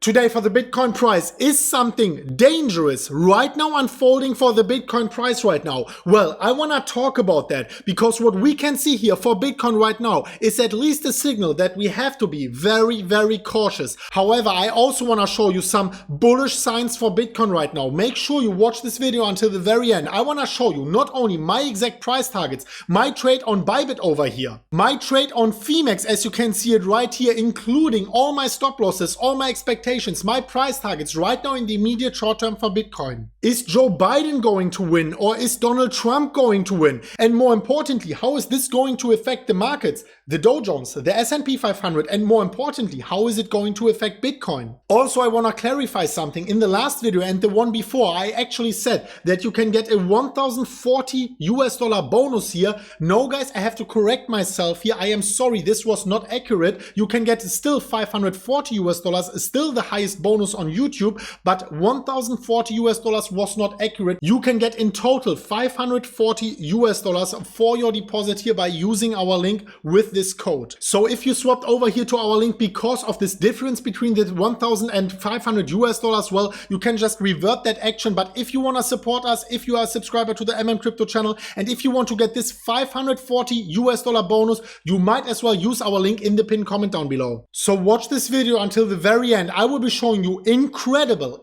Today for the Bitcoin price, is something dangerous right now unfolding for the Bitcoin price right now? Well, I want to talk about that because what we can see here for Bitcoin right now is at least a signal that we have to be very, very cautious. However, I also want to show you some bullish signs for Bitcoin right now. Make sure you watch this video until the very end. I want to show you not only my exact price targets, my trade on Bybit over here, my trade on Phoenix, as you can see it right here, including all my stop losses, all my expectations, my price targets right now in the immediate short term for Bitcoin. Is Joe Biden going to win or is Donald Trump going to win? And more importantly, how is this going to affect the markets, the Dow Jones, the S&P 500, and more importantly, how is it going to affect Bitcoin? Also, I want to clarify something. In the last video and the one before, I actually said that you can get a $1,040 bonus here. No, guys, I have to correct myself here. I am sorry, this was not accurate. You can get still $540, still the highest bonus on YouTube, but $1,040 was not accurate. You can get in total $540 for your deposit here by using our link with this code. So if you swapped over here to our link because of this difference between the $1,500, well, you can just revert that action. But if you want to support us, if you are a subscriber to the MMCrypto channel, and if you want to get this $540 bonus, you might as well use our link in the pinned comment down below. So watch this video until the very end. I will be showing you incredible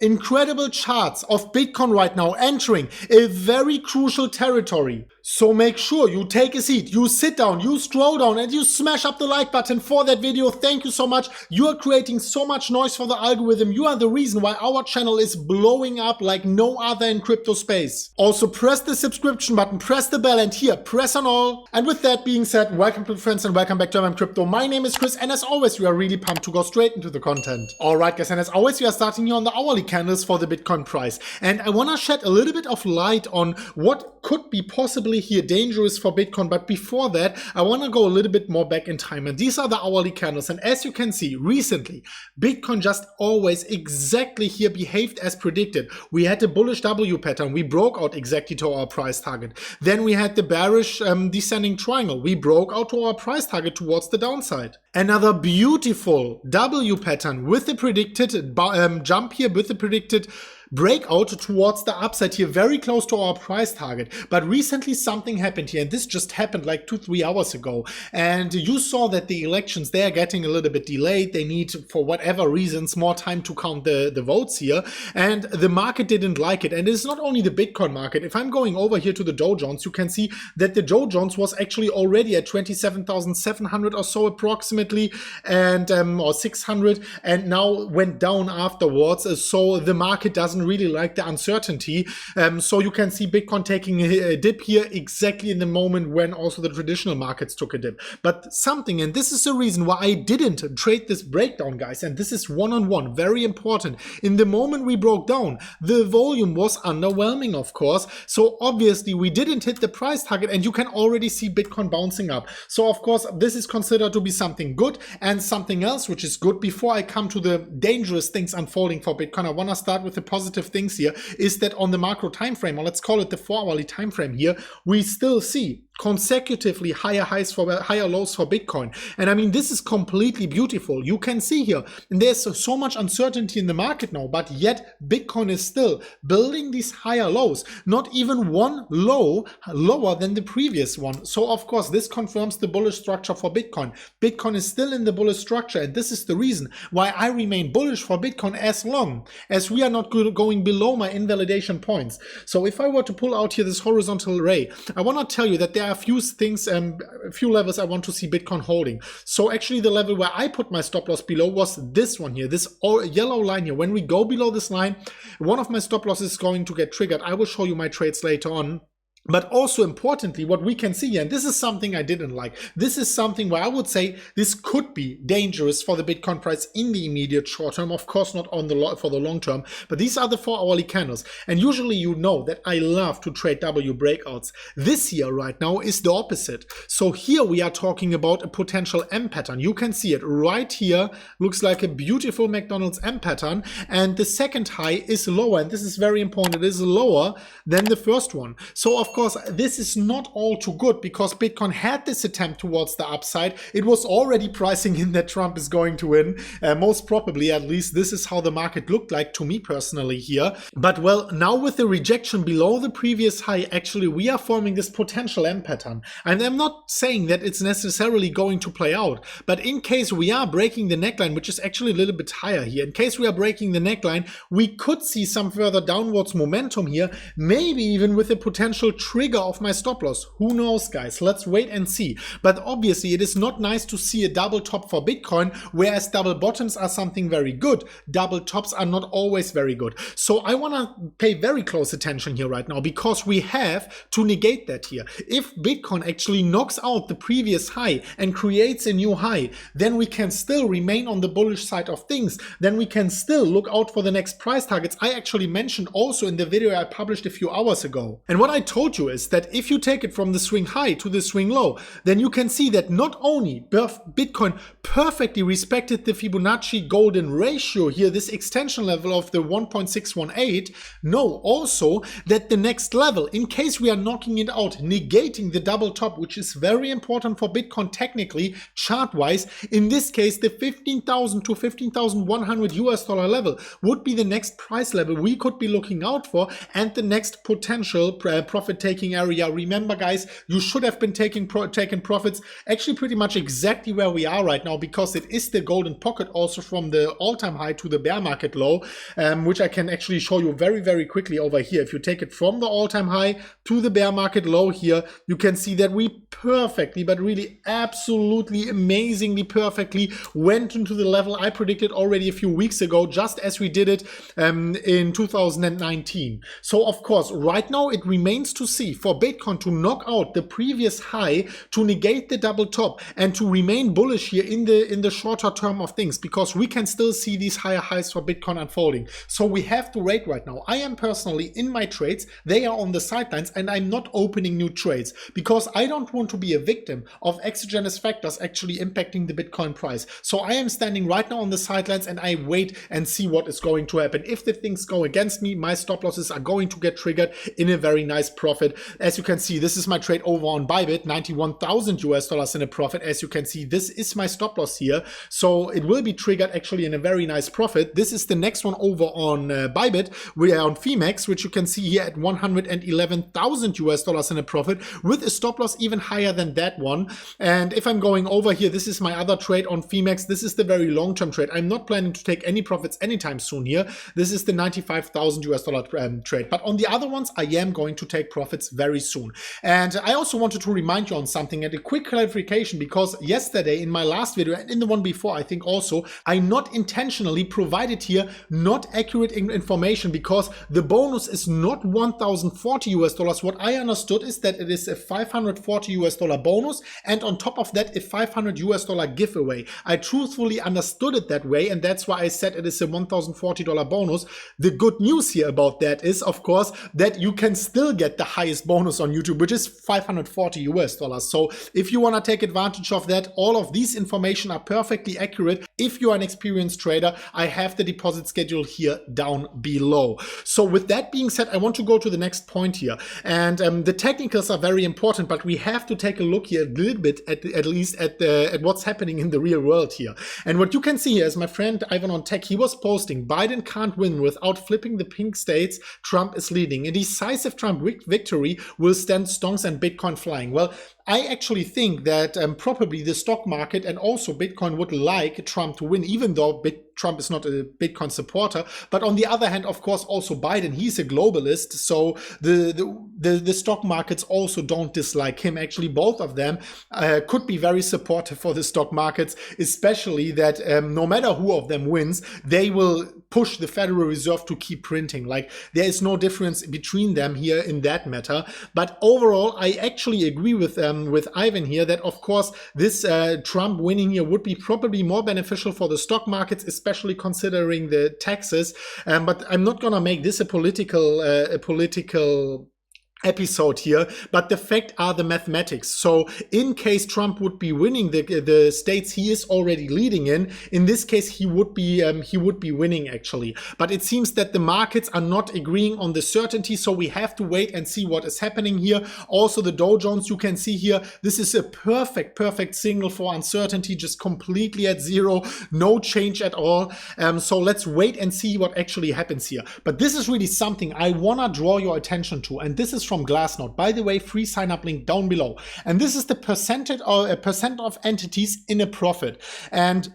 charts of Bitcoin right now entering a very crucial territory. So make sure you take a seat, you sit down, you scroll down, and you smash up the like button for that video. Thank you so much. You are creating so much noise for the algorithm. You are the reason why our channel is blowing up like no other in crypto space. Also press the subscription button, press the bell, and here, press on all. And with that being said, welcome to friends and welcome back to MMCrypto. My name is Chris, and as always, we are really pumped to go straight into the content. Alright guys, and as always, we are starting here on the hourly candles for the Bitcoin price. And I want to shed a little bit of light on what could be possibly here dangerous for Bitcoin. But before that, I want to go a little bit more back in time. And these are the hourly candles. And as you can see, recently, Bitcoin just always exactly here behaved as predicted. We had the bullish W pattern. We broke out exactly to our price target. Then we had the bearish descending triangle. We broke out to our price target towards the downside. Another beautiful W pattern with the predicted jump here, with the predicted breakout towards the upside here, very close to our price target. But recently something happened here, and this just happened like 2-3 hours ago. And you saw that the elections, they are getting a little bit delayed. They need, for whatever reasons, more time to count the votes here. And the market didn't like it. And it's not only the Bitcoin market. If I'm going over here to the Dow Jones, you can see that the Dow Jones was actually already at 27,700 or so approximately, and or 600, and now went down afterwards. So the market doesn't really like the uncertainty. So you can see Bitcoin taking a dip here exactly in the moment when also the traditional markets took a dip. But something, and this is the reason why I didn't trade this breakdown, guys, and this is one-on-one, very important. In the moment we broke down, the volume was underwhelming, of course. So obviously we didn't hit the price target, and you can already see Bitcoin bouncing up. So of course, this is considered to be something good. And something else which is good, before I come to the dangerous things unfolding for Bitcoin, I want to start with the positive things here, is that on the macro time frame, or let's call it the 4-hourly time frame here, we still see consecutively higher highs for higher lows for Bitcoin. And I mean, this is completely beautiful. You can see here, and there's so much uncertainty in the market now, but yet Bitcoin is still building these higher lows, not even one low lower than the previous one. So of course, this confirms the bullish structure for Bitcoin. Bitcoin is still in the bullish structure, and this is the reason why I remain bullish for Bitcoin as long as we are not going below my invalidation points. So if I were to pull out here this horizontal ray, I want to tell you that there are a few things, a few levels I want to see Bitcoin holding. So actually the level where I put my stop loss below was this one here, this yellow line here. When we go below this line, one of my stop losses is going to get triggered. I will show you my trades later on. But also importantly, what we can see here, and this is something I didn't like, this is something where I would say this could be dangerous for the Bitcoin price in the immediate short term, of course not on for the long term, but these are the 4-hourly candles. And usually you know that I love to trade W breakouts. This here right now is the opposite. So here we are talking about a potential M pattern. You can see it right here, looks like a beautiful McDonald's M pattern, and the second high is lower, and this is very important, it is lower than the first one. So of course, this is not all too good because Bitcoin had this attempt towards the upside. It was already pricing in that Trump is going to win. Most probably, at least this is how the market looked like to me personally here. But well, now with the rejection below the previous high, actually we are forming this potential M pattern. And I'm not saying that it's necessarily going to play out, but in case we are breaking the neckline, which is actually a little bit higher here, in case we are breaking the neckline, we could see some further downwards momentum here, maybe even with a potential trigger of my stop loss. Who knows, guys? Let's wait and see. But obviously it is not nice to see a double top for Bitcoin, whereas double bottoms are something very good. Double tops are not always very good. So I want to pay very close attention here right now, because we have to negate that here. If Bitcoin actually knocks out the previous high and creates a new high, then we can still remain on the bullish side of things. Then we can still look out for the next price targets I actually mentioned also in the video I published a few hours ago. And what I told you is that if you take it from the swing high to the swing low, then you can see that not only Bitcoin perfectly respected the Fibonacci golden ratio here, this extension level of the 1.618, no, also that the next level, in case we are knocking it out, negating the double top, which is very important for Bitcoin technically, chart-wise, in this case, the 15,000 to 15,100 US dollar level would be the next price level we could be looking out for, and the next potential profit-taking area. Remember, guys, you should have been taking profits actually pretty much exactly where we are right now, because it is the golden pocket also from the all-time high to the bear market low, which I can actually show you very, very quickly over here. If you take it from the all-time high to the bear market low here, you can see that we perfectly, but really absolutely amazingly perfectly went into the level I predicted already a few weeks ago, just as we did it in 2019. So of course, right now it remains to see for Bitcoin to knock out the previous high, to negate the double top, and to remain bullish here in the shorter term of things, because we can still see these higher highs for Bitcoin unfolding. So we have to wait right now. I am personally in my trades, they are on the sidelines, and I'm not opening new trades because I don't want to be a victim of exogenous factors actually impacting the Bitcoin price. So I am standing right now on the sidelines and I wait and see what is going to happen. If the things go against me, my stop losses are going to get triggered in a very nice profit. As you can see, this is my trade over on Bybit, 91,000 US dollars in a profit. As you can see, this is my stop loss here. So it will be triggered actually in a very nice profit. This is the next one over on Bybit. We are on Femex, which you can see here at 111,000 US dollars in a profit, with a stop loss even higher than that one. And if I'm going over here, this is my other trade on Femex. This is the very long-term trade. I'm not planning to take any profits anytime soon here. This is the 95,000 US dollar trade. But on the other ones, I am going to take profits very soon. And I also wanted to remind you on something and a quick clarification, because yesterday in my last video and in the one before, I think also, I not intentionally provided here not accurate information, because the bonus is not 1,040 US dollars. What I understood is that it is a 540 US dollar bonus, and on top of that, a 500 US dollar giveaway. I truthfully understood it that way, and that's why I said it is a $1,040 bonus. The good news here about that is, of course, that you can still get the highest bonus on YouTube, which is 540 US dollars. So if you want to take advantage of that, all of these information are perfectly accurate. If you are an experienced trader, I have the deposit schedule here down below. So with that being said, I want to go to the next point here. And the technicals are very important, but we have to take a look here a little bit at least at what's happening in the real world here. And what you can see here is my friend Ivan on Tech, he was posting, Biden can't win without flipping the pink states, Trump is leading. A decisive Trump victory will stand stonks and Bitcoin flying. Well, I actually think that probably the stock market and also Bitcoin would like Trump to win, even though Trump is not a Bitcoin supporter. But on the other hand, of course, also Biden, he's a globalist. So the stock markets also don't dislike him. Actually, both of them could be very supportive for the stock markets, especially that no matter who of them wins, they will push the Federal Reserve to keep printing. Like, there is no difference between them here in that matter. But overall, I actually agree with Ivan here that, of course, this Trump winning here would be probably more beneficial for the stock markets, especially considering the taxes. But I'm not gonna make this a political episode here, but the fact are the mathematics. So in case Trump would be winning the states he is already leading in this case he would be winning actually. But it seems that the markets are not agreeing on the certainty, so we have to wait and see what is happening here. Also the Dow Jones, you can see here, this is a perfect signal for uncertainty, just completely at zero, no change at all. So let's wait and see what actually happens here. But this is really something I wanna draw your attention to, and this is from Glassnode. By the way, free sign up link down below. And this is the percentage or a percent of entities in a profit. And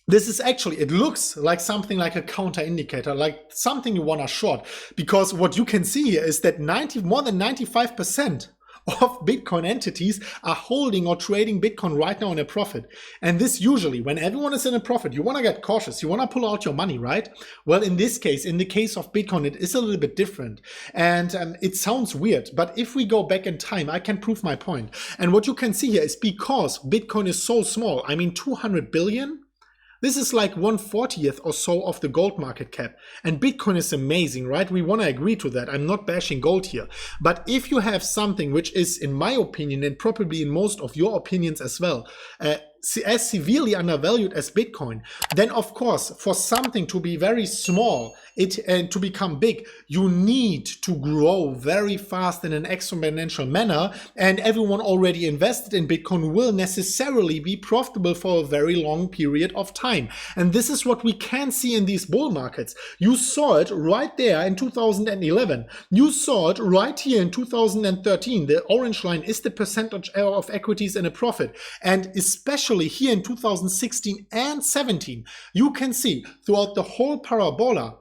this is actually, it looks like something like a counter indicator, like something you want to short, because what you can see here is that more than 95% of Bitcoin entities are holding or trading Bitcoin right now in a profit. And this usually, when everyone is in a profit, you want to get cautious. You want to pull out your money, right? Well, in this case, in the case of Bitcoin, it is a little bit different. And it sounds weird, but if we go back in time, I can prove my point. And what you can see here is because Bitcoin is so small, I mean 200 billion, this is like 1/40th or so of the gold market cap. And Bitcoin is amazing, right? We want to agree to that. I'm not bashing gold here. But if you have something which is, in my opinion, and probably in most of your opinions as well, as severely undervalued as Bitcoin, then of course, for something to be very small, to become big, you need to grow very fast in an exponential manner, and everyone already invested in Bitcoin will necessarily be profitable for a very long period of time. And this is what we can see in these bull markets. You saw it right there in 2011. You saw it right here in 2013. The orange line is the percentage of equities in a profit. And especially here in 2016 and 17, you can see throughout the whole parabola,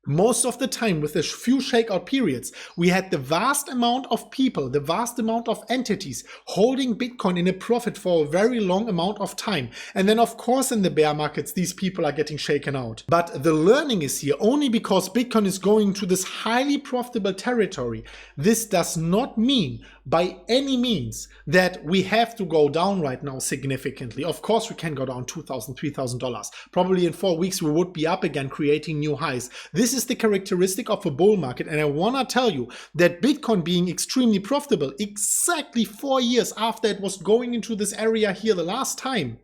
most of the time with a few shakeout periods, we had the vast amount of people, the vast amount of entities holding Bitcoin in a profit for a very long amount of time. And then of course in the bear markets, these people are getting shaken out. But the learning is here only because Bitcoin is going to this highly profitable territory. This does not mean by any means that we have to go down right now significantly. Of course we can go down $2,000, $3,000. Probably in 4 weeks we would be up again creating new highs. This is the characteristic of a bull market, and I want to tell you that Bitcoin being extremely profitable exactly 4 years after it was going into this area here the last time,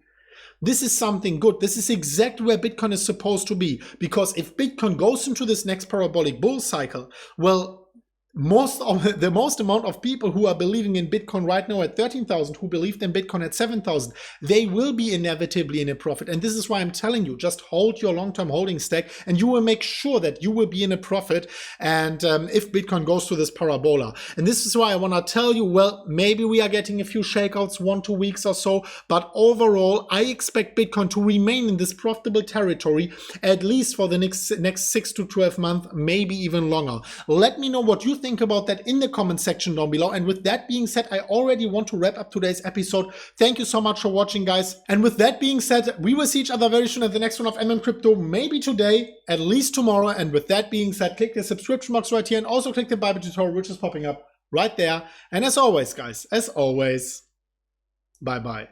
this is something good. This is exactly where Bitcoin is supposed to be, because if Bitcoin goes into this next parabolic bull cycle, well, the most amount of people who are believing in Bitcoin right now at 13,000, who believed in Bitcoin at 7,000, they will be inevitably in a profit. And this is why I'm telling you, just hold your long-term holding stack and you will make sure that you will be in a profit. And if Bitcoin goes to this parabola, and this is why I want to tell you, well, maybe we are getting a few shakeouts 1-2 weeks or so, but overall, I expect Bitcoin to remain in this profitable territory at least for the next 6 to 12 months, maybe even longer. Let me know what you think about that in the comment section down below. And with that being said, I already want to wrap up today's episode. Thank you so much for watching, guys. And with that being said, we will see each other very soon at the next one of MMCrypto, maybe today, at least tomorrow. And with that being said, click the subscription box right here and also click the Bybit tutorial, which is popping up right there. And as always, guys, as always, bye-bye.